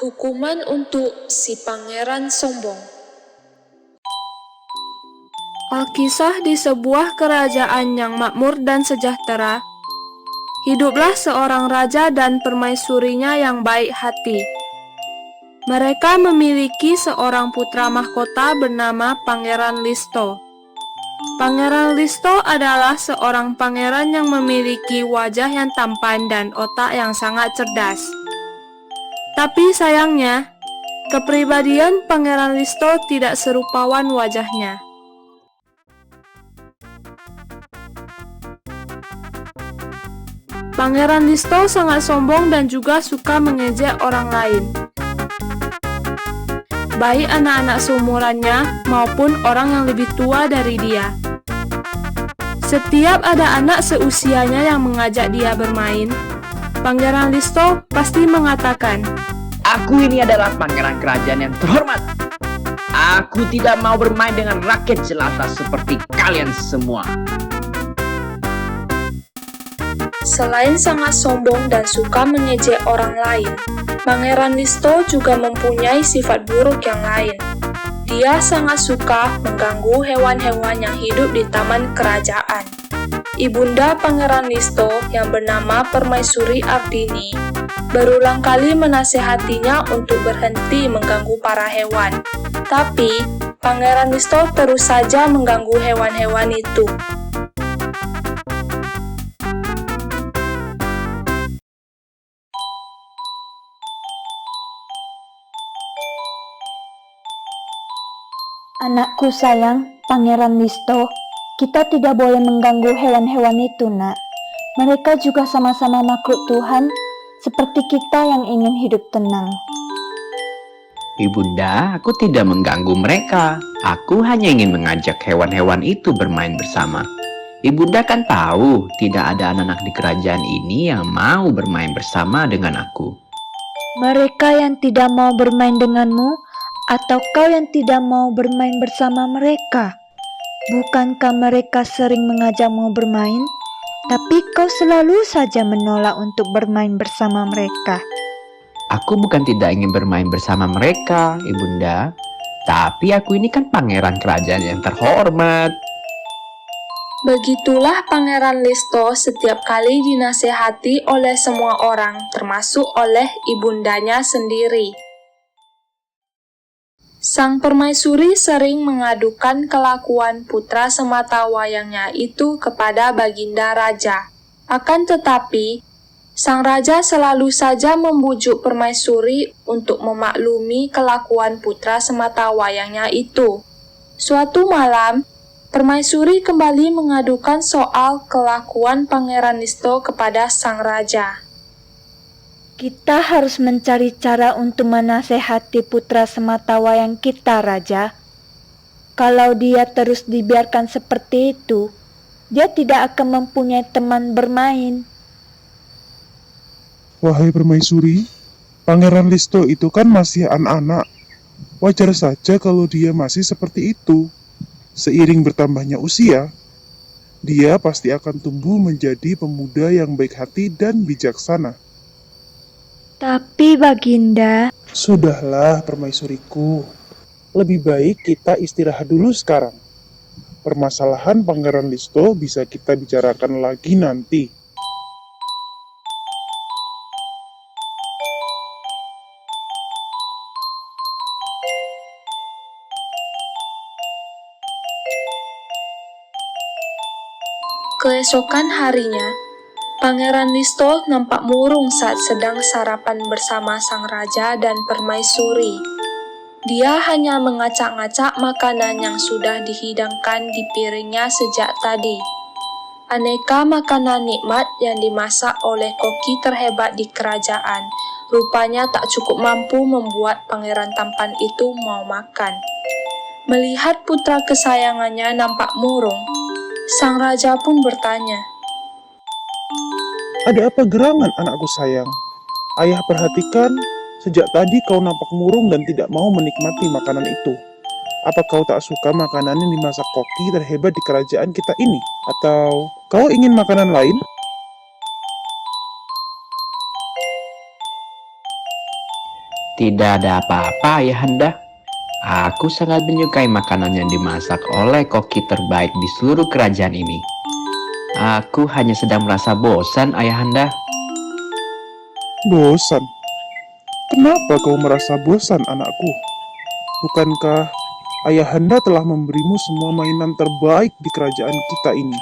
Hukuman untuk si pangeran sombong. Alkisah di sebuah kerajaan yang makmur dan sejahtera, hiduplah seorang raja dan permaisurinya yang baik hati. Mereka memiliki seorang putra mahkota bernama Pangeran Listo. Pangeran Listo adalah seorang pangeran yang memiliki wajah yang tampan dan otak yang sangat cerdas. Tapi sayangnya, kepribadian Pangeran Listo tidak serupawan wajahnya. Pangeran Listo sangat sombong dan juga suka mengejek orang lain, baik anak-anak seumurannya maupun orang yang lebih tua dari dia. Setiap ada anak seusianya yang mengajak dia bermain, Pangeran Listo pasti mengatakan, "Aku ini adalah pangeran kerajaan yang terhormat. Aku tidak mau bermain dengan rakyat jelata seperti kalian semua." Selain sangat sombong dan suka mengejek orang lain, Pangeran Listo juga mempunyai sifat buruk yang lain. Dia sangat suka mengganggu hewan-hewan yang hidup di taman kerajaan. Ibunda Pangeran Listo yang bernama Permaisuri Ardini berulang kali menasehatinya untuk berhenti mengganggu para hewan. Tapi, Pangeran Listo terus saja mengganggu hewan-hewan itu. Anakku sayang, Pangeran Listo, kita tidak boleh mengganggu hewan-hewan itu, nak. Mereka juga sama-sama makhluk Tuhan, seperti kita yang ingin hidup tenang. Ibunda, aku tidak mengganggu mereka. Aku hanya ingin mengajak hewan-hewan itu bermain bersama. Ibunda kan tahu, tidak ada anak-anak di kerajaan ini yang mau bermain bersama dengan aku. Mereka yang tidak mau bermain denganmu, atau kau yang tidak mau bermain bersama mereka? Bukankah mereka sering mengajakmu bermain, tapi kau selalu saja menolak untuk bermain bersama mereka? Aku bukan tidak ingin bermain bersama mereka, Ibunda. Tapi aku ini kan pangeran kerajaan yang terhormat. Begitulah Pangeran Listo setiap kali dinasehati oleh semua orang, termasuk oleh ibundanya sendiri. Sang permaisuri sering mengadukan kelakuan putra sematawayangnya itu kepada baginda raja. Akan tetapi, sang raja selalu saja membujuk permaisuri untuk memaklumi kelakuan putra sematawayangnya itu. Suatu malam, permaisuri kembali mengadukan soal kelakuan Pangeran Listo kepada sang raja. Kita harus mencari cara untuk menasehati putra sematawayang kita, Raja. Kalau dia terus dibiarkan seperti itu, dia tidak akan mempunyai teman bermain. Wahai permaisuri, Pangeran Listo itu kan masih anak-anak. Wajar saja kalau dia masih seperti itu. Seiring bertambahnya usia, dia pasti akan tumbuh menjadi pemuda yang baik hati dan bijaksana. Tapi Baginda, Sudahlah, permaisuriku. Lebih baik kita istirahat dulu sekarang. Permasalahan Pangeran Listo bisa kita bicarakan lagi nanti. Keesokan harinya, Pangeran Listo nampak murung saat sedang sarapan bersama sang raja dan permaisuri. Dia hanya mengacak-ngacak makanan yang sudah dihidangkan di piringnya sejak tadi. Aneka makanan nikmat yang dimasak oleh koki terhebat di kerajaan rupanya tak cukup mampu membuat pangeran tampan itu mau makan. Melihat putra kesayangannya nampak murung, sang raja pun bertanya, Ada apa gerangan anakku sayang? Ayah perhatikan, sejak tadi kau nampak murung dan tidak mau menikmati makanan itu. Apa kau tak suka makanan yang dimasak koki terhebat di kerajaan kita ini? Atau kau ingin makanan lain? Tidak ada apa-apa, Ayahanda. Aku sangat menyukai makanan yang dimasak oleh koki terbaik di seluruh kerajaan ini. Aku hanya sedang merasa bosan, Ayahanda. Bosan? Kenapa kau merasa bosan, anakku? Bukankah Ayahanda telah memberimu semua mainan terbaik di kerajaan kita ini?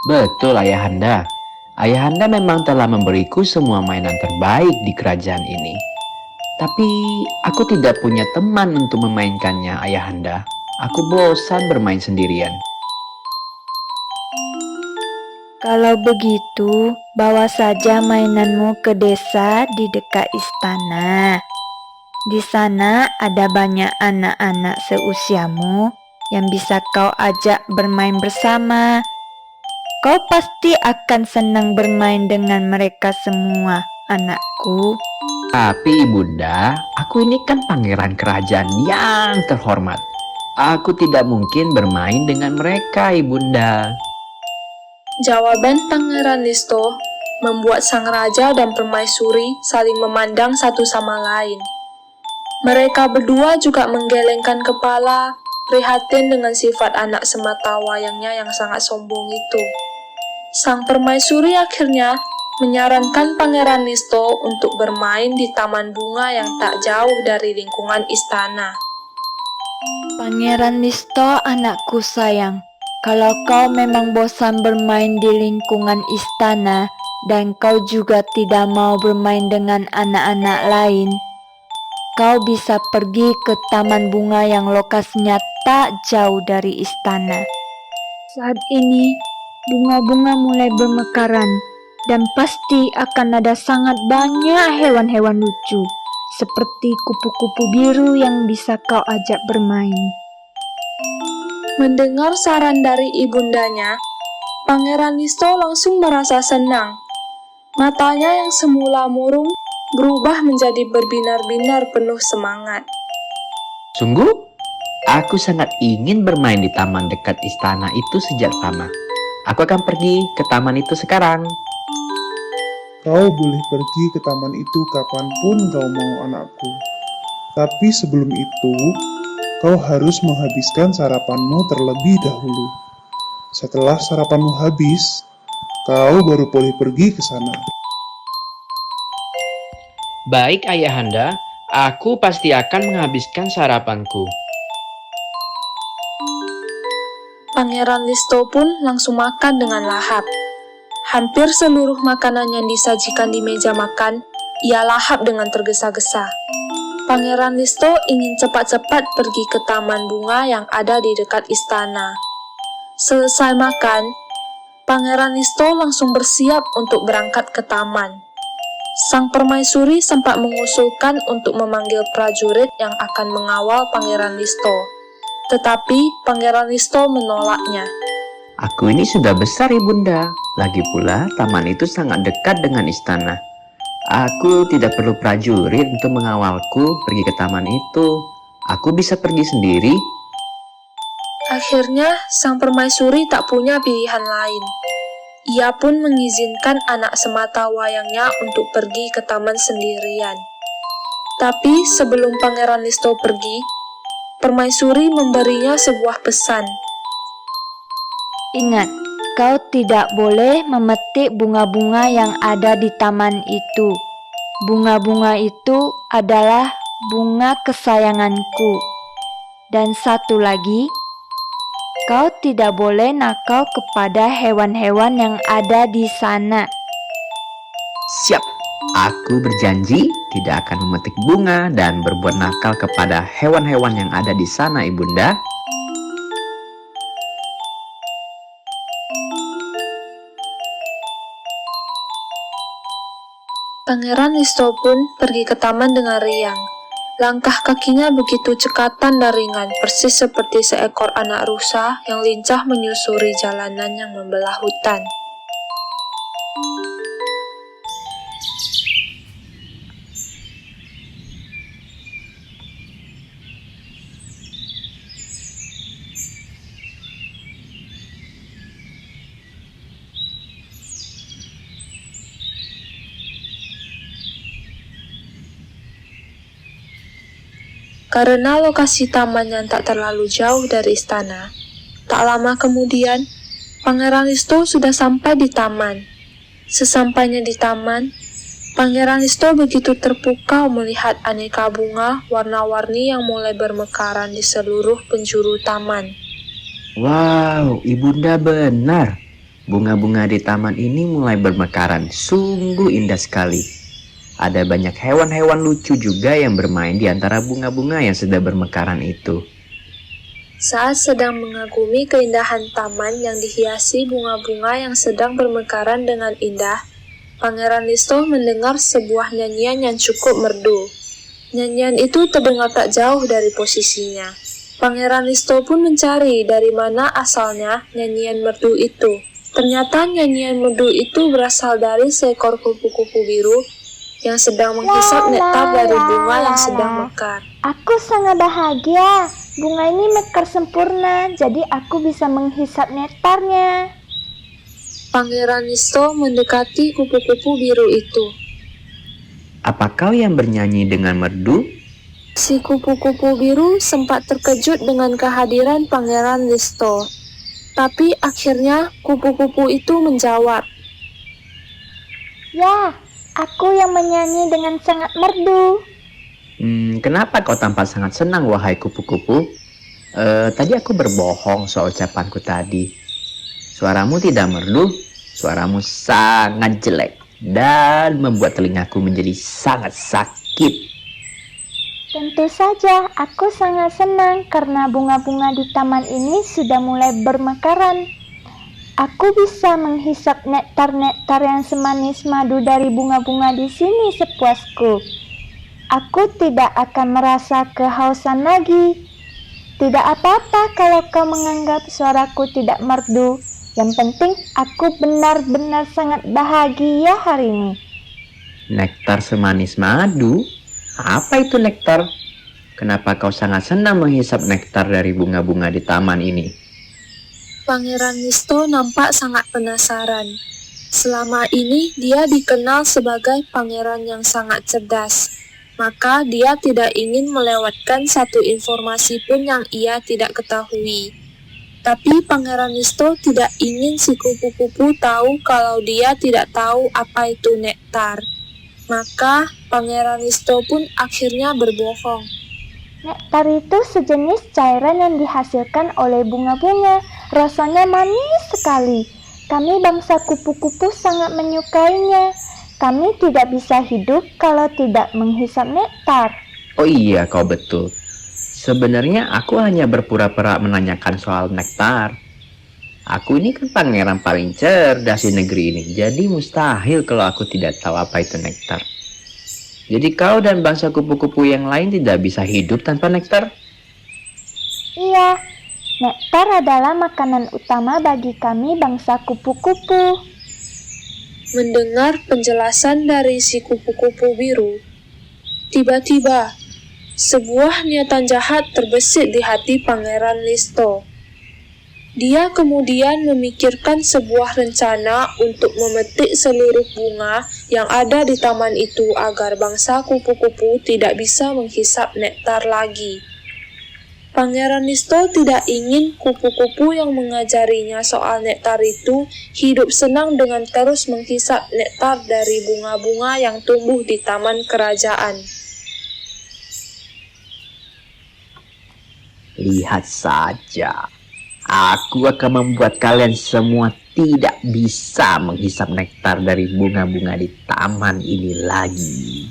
Betul, Ayahanda. Ayahanda memang telah memberiku semua mainan terbaik di kerajaan ini. Tapi aku tidak punya teman untuk memainkannya, Ayahanda. Aku bosan bermain sendirian. Kalau begitu, bawa saja mainanmu ke desa di dekat istana. Di sana ada banyak anak-anak seusiamu yang bisa kau ajak bermain bersama. Kau pasti akan senang bermain dengan mereka semua, anakku. Tapi Ibunda, aku ini kan pangeran kerajaan yang terhormat. Aku tidak mungkin bermain dengan mereka, Ibunda. Jawaban Pangeran Listo membuat sang raja dan permaisuri saling memandang satu sama lain. Mereka berdua juga menggelengkan kepala, prihatin dengan sifat anak semata wayangnya yang sangat sombong itu. Sang permaisuri akhirnya menyarankan Pangeran Listo untuk bermain di taman bunga yang tak jauh dari lingkungan istana. Pangeran Listo, anakku sayang, kalau kau memang bosan bermain di lingkungan istana dan kau juga tidak mau bermain dengan anak-anak lain, kau bisa pergi ke taman bunga yang lokasinya tak jauh dari istana. Saat ini, bunga-bunga mulai bermekaran dan pasti akan ada sangat banyak hewan-hewan lucu seperti kupu-kupu biru yang bisa kau ajak bermain. Mendengar saran dari ibundanya, Pangeran Listo langsung merasa senang. Matanya yang semula murung berubah menjadi berbinar-binar penuh semangat. Sungguh, aku sangat ingin bermain di taman dekat istana itu sejak lama. Aku akan pergi ke taman itu sekarang. Kau boleh pergi ke taman itu kapanpun kau mau, anakku. Tapi sebelum itu, kau harus menghabiskan sarapanmu terlebih dahulu. Setelah sarapanmu habis, kau baru boleh pergi ke sana. Baik, Ayahanda. Aku pasti akan menghabiskan sarapanku. Pangeran Listo pun langsung makan dengan lahap. Hampir seluruh makanan yang disajikan di meja makan, ia lahap dengan tergesa-gesa. Pangeran Listo ingin cepat-cepat pergi ke taman bunga yang ada di dekat istana. Selesai makan, Pangeran Listo langsung bersiap untuk berangkat ke taman. Sang permaisuri sempat mengusulkan untuk memanggil prajurit yang akan mengawal Pangeran Listo. Tetapi Pangeran Listo menolaknya. Aku ini sudah besar, Ibunda. Lagi pula, taman itu sangat dekat dengan istana. Aku tidak perlu prajurit untuk mengawalku pergi ke taman itu. Aku bisa pergi sendiri. Akhirnya, sang permaisuri tak punya pilihan lain. Ia pun mengizinkan anak semata wayangnya untuk pergi ke taman sendirian. Tapi sebelum Pangeran Listo pergi, permaisuri memberinya sebuah pesan. Ingat, kau tidak boleh memetik bunga-bunga yang ada di taman itu. Bunga-bunga itu adalah bunga kesayanganku. Dan satu lagi, kau tidak boleh nakal kepada hewan-hewan yang ada di sana. Siap, aku berjanji tidak akan memetik bunga dan berbuat nakal kepada hewan-hewan yang ada di sana, Ibunda. Pangeran Listo pun pergi ke taman dengan riang. Langkah kakinya begitu cekatan dan ringan, persis seperti seekor anak rusa yang lincah menyusuri jalanan yang membelah hutan. Karena lokasi taman yang tak terlalu jauh dari istana, tak lama kemudian, Pangeran Listo sudah sampai di taman. Sesampainya di taman, Pangeran Listo begitu terpukau melihat aneka bunga warna-warni yang mulai bermekaran di seluruh penjuru taman. Wow, Ibunda benar. Bunga-bunga di taman ini mulai bermekaran. Sungguh indah sekali. Ada banyak hewan-hewan lucu juga yang bermain di antara bunga-bunga yang sedang bermekaran itu. Saat sedang mengagumi keindahan taman yang dihiasi bunga-bunga yang sedang bermekaran dengan indah, Pangeran Listo mendengar sebuah nyanyian yang cukup merdu. Nyanyian itu terdengar tak jauh dari posisinya. Pangeran Listo pun mencari dari mana asalnya nyanyian merdu itu. Ternyata nyanyian merdu itu berasal dari seekor kupu-kupu biru yang sedang menghisap nektar dari bunga yang sedang mekar. Aku sangat bahagia. Bunga ini mekar sempurna, jadi aku bisa menghisap nektarnya. Pangeran Listo mendekati kupu-kupu biru itu. Apa kau yang bernyanyi dengan merdu? Si kupu-kupu biru sempat terkejut dengan kehadiran Pangeran Listo. Tapi akhirnya kupu-kupu itu menjawab, Ya, aku yang menyanyi dengan sangat merdu. Kenapa kau tampak sangat senang, wahai kupu-kupu? Tadi aku berbohong soal ucapanku tadi. Suaramu tidak merdu, suaramu sangat jelek dan membuat telingaku menjadi sangat sakit. Tentu saja, aku sangat senang karena bunga-bunga di taman ini sudah mulai bermekaran. Aku bisa menghisap nektar-nektar yang semanis madu dari bunga-bunga di sini sepuasku. Aku tidak akan merasa kehausan lagi. Tidak apa-apa kalau kau menganggap suaraku tidak merdu. Yang penting aku benar-benar sangat bahagia hari ini. Nektar semanis madu? Apa itu nektar? Kenapa kau sangat senang menghisap nektar dari bunga-bunga di taman ini? Pangeran Listo nampak sangat penasaran. Selama ini dia dikenal sebagai pangeran yang sangat cerdas. Maka dia tidak ingin melewatkan satu informasi pun yang ia tidak ketahui. Tapi Pangeran Listo tidak ingin si kupu-kupu tahu kalau dia tidak tahu apa itu nektar. Maka Pangeran Listo pun akhirnya berbohong. Nektar itu sejenis cairan yang dihasilkan oleh bunga-bunga. Rasanya manis sekali. Kami bangsa kupu-kupu sangat menyukainya. Kami tidak bisa hidup kalau tidak menghisap nektar. Oh iya, kau betul. Sebenarnya aku hanya berpura-pura menanyakan soal nektar. Aku ini kan pangeran paling cerdas di negeri ini, jadi mustahil kalau aku tidak tahu apa itu nektar. Jadi kau dan bangsa kupu-kupu yang lain tidak bisa hidup tanpa nektar? Iya, nektar adalah makanan utama bagi kami bangsa kupu-kupu. Mendengar penjelasan dari si kupu-kupu biru, tiba-tiba sebuah niatan jahat terbesit di hati Pangeran Listo. Dia kemudian memikirkan sebuah rencana untuk memetik seluruh bunga yang ada di taman itu agar bangsa kupu-kupu tidak bisa menghisap nektar lagi. Pangeran Listo tidak ingin kupu-kupu yang mengajarinya soal nektar itu hidup senang dengan terus menghisap nektar dari bunga-bunga yang tumbuh di taman kerajaan. Lihat saja, aku akan membuat kalian semua tidak bisa menghisap nektar dari bunga-bunga di taman ini lagi.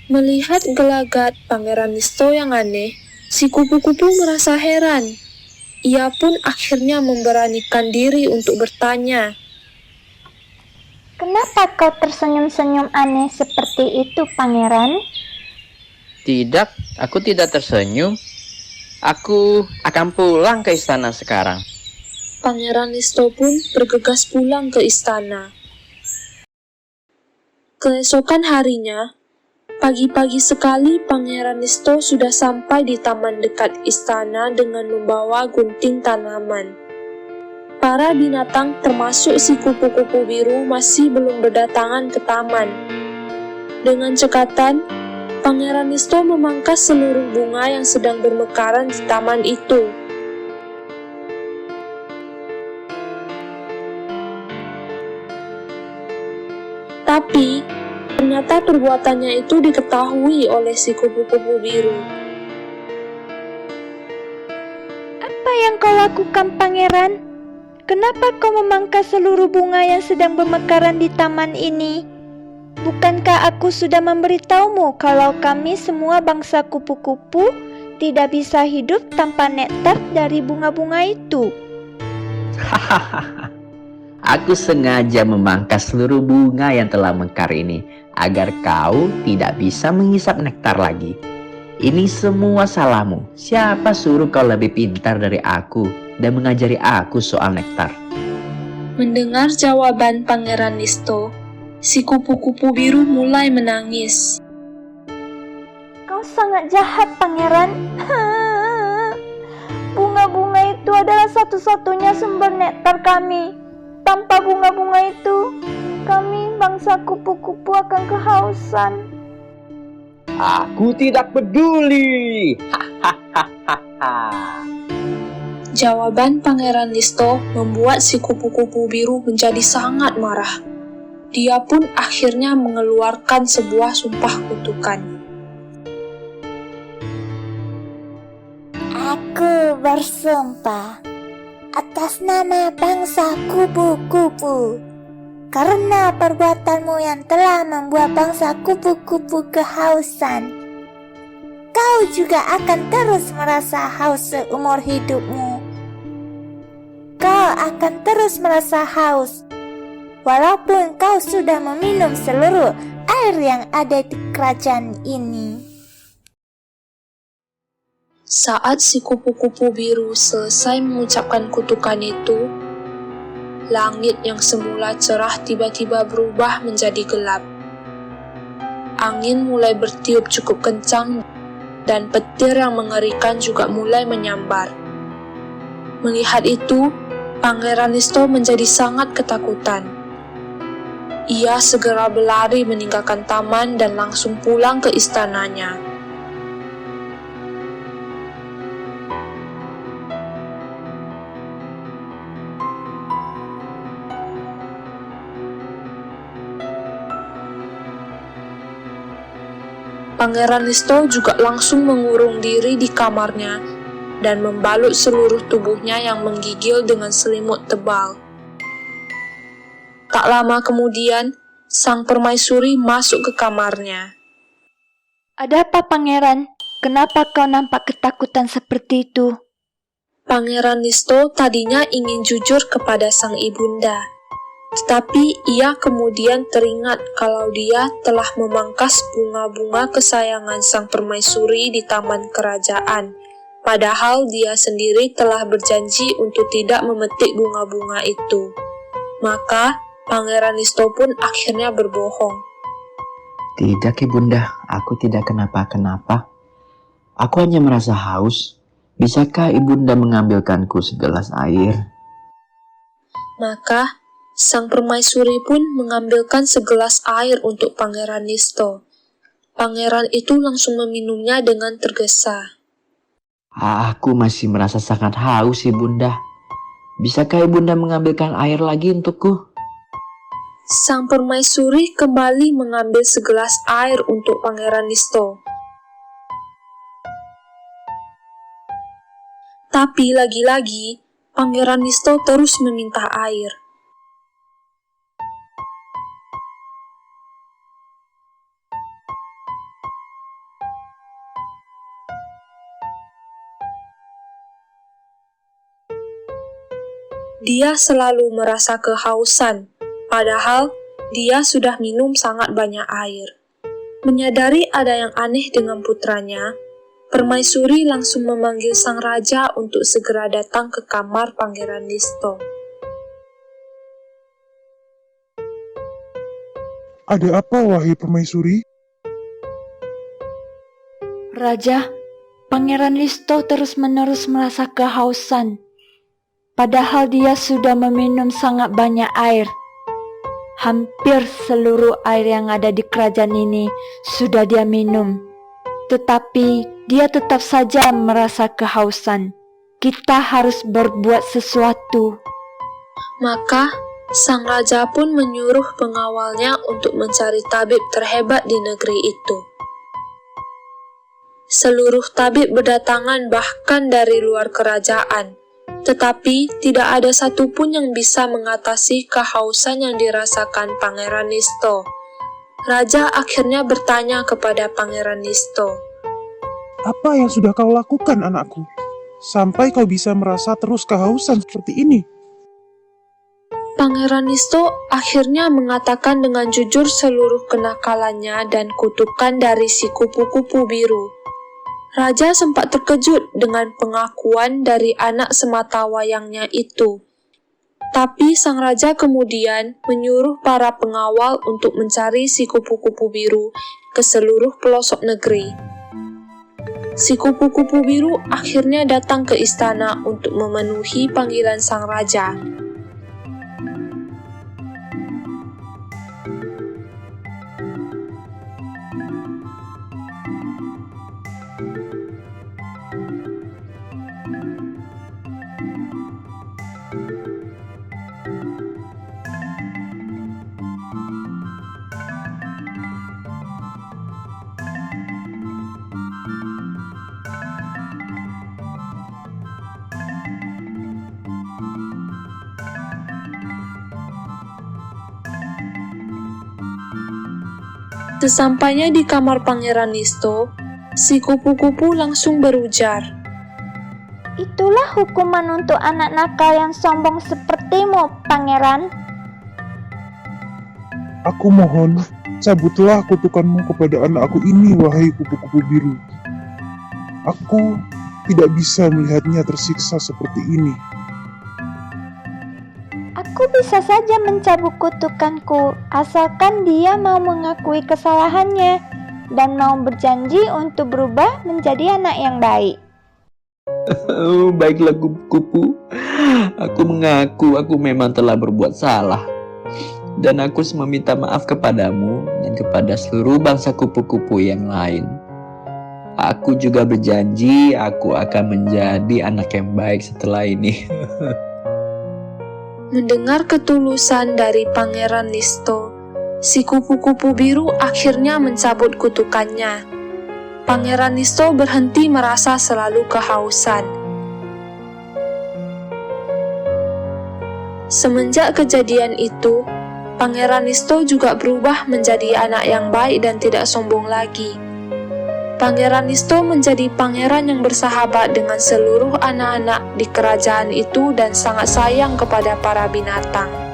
Melihat gelagat Pangeran Listo yang aneh, si kupu-kupu merasa heran. Ia pun akhirnya memberanikan diri untuk bertanya. Kenapa kau tersenyum-senyum aneh seperti itu, Pangeran? Tidak, aku tidak tersenyum. Aku akan pulang ke istana sekarang. Pangeran Listo pun bergegas pulang ke istana. Keesokan harinya, pagi-pagi sekali Pangeran Listo sudah sampai di taman dekat istana dengan membawa gunting tanaman. Para binatang termasuk si kupu-kupu biru masih belum berdatangan ke taman. Dengan cekatan, Pangeran Listo memangkas seluruh bunga yang sedang bermekaran di taman itu. Tapi, ternyata perbuatannya itu diketahui oleh si kupu-kupu biru. Apa yang kau lakukan, Pangeran? Kenapa kau memangkas seluruh bunga yang sedang bermekaran di taman ini? Bukankah aku sudah memberitahumu kalau kami semua bangsa kupu-kupu tidak bisa hidup tanpa nektar dari bunga-bunga itu? Aku sengaja memangkas seluruh bunga yang telah mekar ini agar kau tidak bisa menghisap nektar lagi. Ini semua salahmu. Siapa suruh kau lebih pintar dari aku dan mengajari aku soal nektar? Mendengar jawaban Pangeran Listo, si kupu-kupu biru mulai menangis. Kau sangat jahat, Pangeran. Bunga-bunga itu adalah satu-satunya sumber nektar kami. Tanpa bunga-bunga itu, kami bangsa kupu-kupu akan kehausan. Aku tidak peduli. Jawaban Pangeran Listo membuat si kupu-kupu biru menjadi sangat marah. Dia pun akhirnya mengeluarkan sebuah sumpah kutukan. Aku bersumpah atas nama bangsa kupu-kupu, karena perbuatanmu yang telah membuat bangsa kupu-kupu kehausan. Kau juga akan terus merasa haus seumur hidupmu. Kau akan terus merasa haus, walaupun kau sudah meminum seluruh air yang ada di kerajaan ini. Saat si kupu-kupu biru selesai mengucapkan kutukan itu, langit yang semula cerah tiba-tiba berubah menjadi gelap. Angin mulai bertiup cukup kencang dan petir yang mengerikan juga mulai menyambar. Melihat itu, Pangeran Listo menjadi sangat ketakutan. Ia segera berlari meninggalkan taman dan langsung pulang ke istananya. Pangeran Listo juga langsung mengurung diri di kamarnya dan membalut seluruh tubuhnya yang menggigil dengan selimut tebal. Tak lama kemudian, sang permaisuri masuk ke kamarnya. Ada apa, Pangeran? Kenapa kau nampak ketakutan seperti itu? Pangeran Listo tadinya ingin jujur kepada sang ibunda. Tetapi ia kemudian teringat kalau dia telah memangkas bunga-bunga kesayangan sang permaisuri di taman kerajaan. Padahal dia sendiri telah berjanji untuk tidak memetik bunga-bunga itu. Maka, Pangeran Listo pun akhirnya berbohong. Tidak, Ibunda, aku tidak kenapa-kenapa. Aku hanya merasa haus. Bisakah Ibunda mengambilkanku segelas air? Maka, sang permaisuri pun mengambilkan segelas air untuk Pangeran Listo. Pangeran itu langsung meminumnya dengan tergesa. Aku masih merasa sangat haus, Ibunda. Bisakah Ibunda mengambilkan air lagi untukku? Sang permaisuri kembali mengambil segelas air untuk Pangeran Listo. Tapi lagi-lagi, Pangeran Listo terus meminta air. Dia selalu merasa kehausan, padahal dia sudah minum sangat banyak air. Menyadari ada yang aneh dengan putranya, permaisuri langsung memanggil sang raja untuk segera datang ke kamar Pangeran Listo. Ada apa, wahai permaisuri? Raja, Pangeran Listo terus-menerus merasa kehausan. Padahal dia sudah meminum sangat banyak air. Hampir seluruh air yang ada di kerajaan ini sudah dia minum. tetapi dia tetap saja merasa kehausan. Kita harus berbuat sesuatu. Maka, sang raja pun menyuruh pengawalnya untuk mencari tabib terhebat di negeri itu. Seluruh tabib berdatangan bahkan dari luar kerajaan, tetapi tidak ada satupun yang bisa mengatasi kehausan yang dirasakan Pangeran Listo. Raja akhirnya bertanya kepada Pangeran Listo, Apa yang sudah kau lakukan, anakku? Sampai kau bisa merasa terus kehausan seperti ini. Pangeran Listo akhirnya mengatakan dengan jujur seluruh kenakalannya dan kutukan dari si kupu-kupu biru. Raja sempat terkejut dengan pengakuan dari anak sematawayangnya itu. Tapi sang raja kemudian menyuruh para pengawal untuk mencari si kupu-kupu biru ke seluruh pelosok negeri. Si kupu-kupu biru akhirnya datang ke istana untuk memenuhi panggilan sang raja. Sesampainya di kamar Pangeran Listo, si kupu-kupu langsung berujar, Itulah hukuman untuk anak nakal yang sombong sepertimu, Pangeran. Aku mohon, cabutlah kutukanmu kepada anakku ini, wahai kupu-kupu biru. Aku tidak bisa melihatnya tersiksa seperti ini. Aku bisa saja mencabut kutukanku, asalkan dia mau mengakui kesalahannya dan mau berjanji untuk berubah menjadi anak yang baik. Oh, baiklah kupu-kupu. Aku mengaku aku memang telah berbuat salah. Dan aku meminta maaf kepadamu dan kepada seluruh bangsa kupu-kupu yang lain. Aku juga berjanji aku akan menjadi anak yang baik setelah ini. Mendengar ketulusan dari Pangeran Listo, si kupu-kupu biru akhirnya mencabut kutukannya. Pangeran Listo berhenti merasa selalu kehausan. Semenjak kejadian itu, Pangeran Listo juga berubah menjadi anak yang baik dan tidak sombong lagi. Pangeran Listo menjadi pangeran yang bersahabat dengan seluruh anak-anak di kerajaan itu dan sangat sayang kepada para binatang.